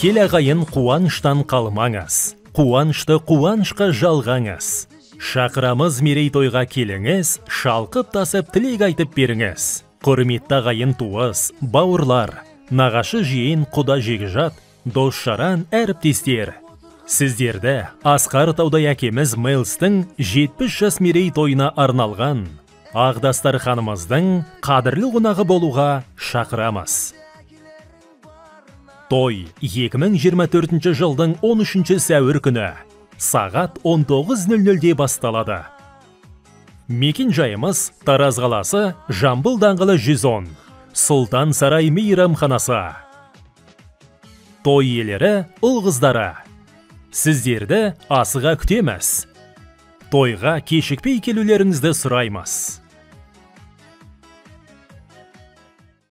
Кел ағайын қуаныштан қалмаңыз, қуанышты қуанышқа жалғаңыз. Шақырамыз мерейтойға келіңіз, шалқып тасып тілек айтып беріңіз. Құрметті ағайын туыс, бауырлар, нағашы жиен құда жегжат, дос жаран әріптестер. Сіздерді Асқар Таудай әкеміз Мэлстің 70 жас мерейтойына арналған Ағдастар ханымыздың қадірлі қонағы болуға шақырамыз. Той 2024 жылдың 13 сәуір күні сағат 19:00-де басталады. Мекен жайымыз Тараз қаласы, Жамбыл даңғылы 110, Сұлтан Сарай мейрамханасы. Той иелері ұл-қыздары. Сіздерді асыға күтеміз. Тойға кешікпей келулеріңізді сұраймыз.